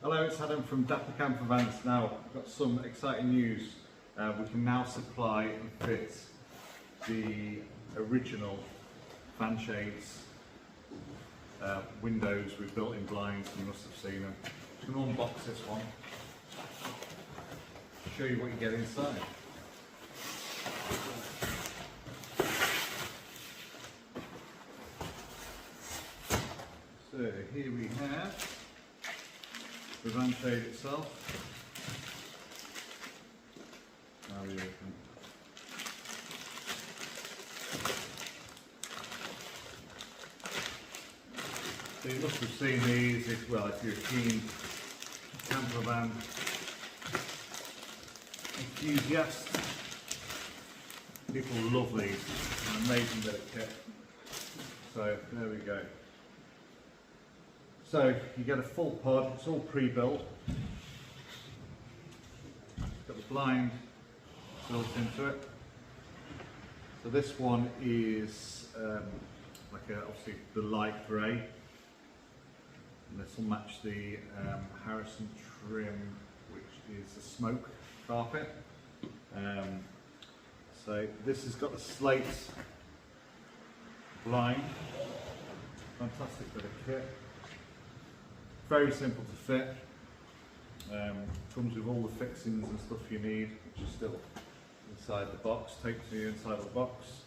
Hello, it's Adam from DAPA Campervans. Now, I've got some exciting news. We can now supply and fit the original van shades, windows with built-in blinds. You must have seen them. I'm going to unbox this one, show you what you get inside. So here we have the van shade itself. Now we open. So you must have seen these if you're a keen campervan enthusiast. People love these. An amazing bit of kit. So there we go. So you get a full pod, it's all pre-built. Got the blind built into it. So this one is obviously the light grey. And this will match the Harrison trim, which is a smoke carpet. So this has got a slate blind. Fantastic bit of kit. Very simple to fit. Comes with all the fixings and stuff you need, which is still inside the box. Takes you inside of the box.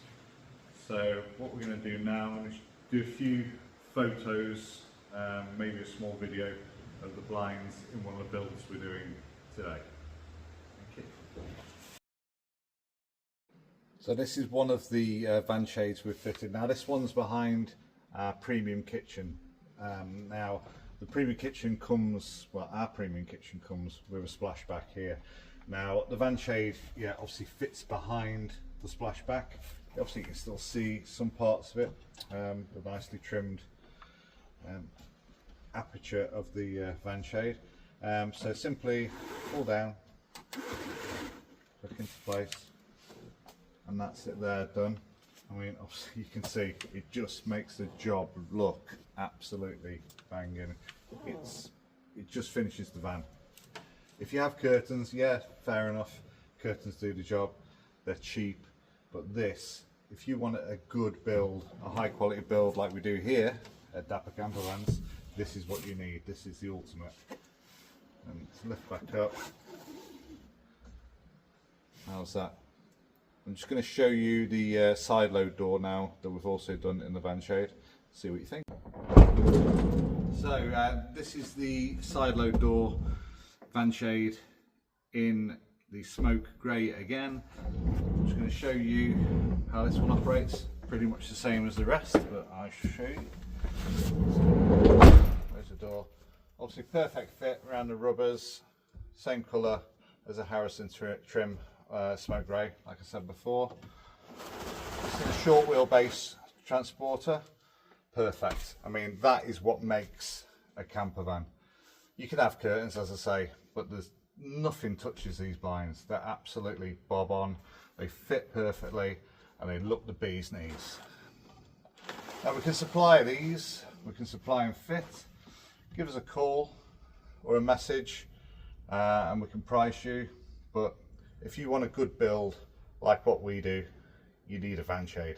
So what we're going to do now, I'm going to do a few photos, maybe a small video of the blinds in one of the builds we're doing today. Thank you. So this is one of the van shades we've fitted. Now this one's behind our premium kitchen. Now the premium kitchen comes, well, our premium kitchen comes with a splashback here. Now the van shade, yeah, obviously fits behind the splashback. Obviously you can still see some parts of it, the nicely trimmed aperture of the van shade. So simply pull down, hook into place, and that's it there, done. I mean, obviously you can see it just makes the job look absolutely banging. It just finishes the van. If you have curtains, yeah, fair enough. Curtains do the job. They're cheap, but this, if you want a good build, a high quality build like we do here at DAPA Campervans, this is what you need. This is the ultimate. And lift back up. How's that? I'm just going to show you the side load door now that we've also done in the van shade. See what you think. So this is the side load door van shade in the smoke grey again. I'm just going to show you how this one operates. Pretty much the same as the rest, but I shall show you. There's the door. Obviously perfect fit around the rubbers. Same colour as a Harrison trim. Smoke grey, like I said before. This is a short wheelbase transporter. Perfect. I mean, that is what makes a camper van. You can have curtains, as I say, but there's nothing touches these blinds. They're absolutely bob on. They fit perfectly and they look the bee's knees. Now we can supply these. We can supply and fit. Give us a call or a message, and we can price you. But if you want a good build like what we do, you need a van shade.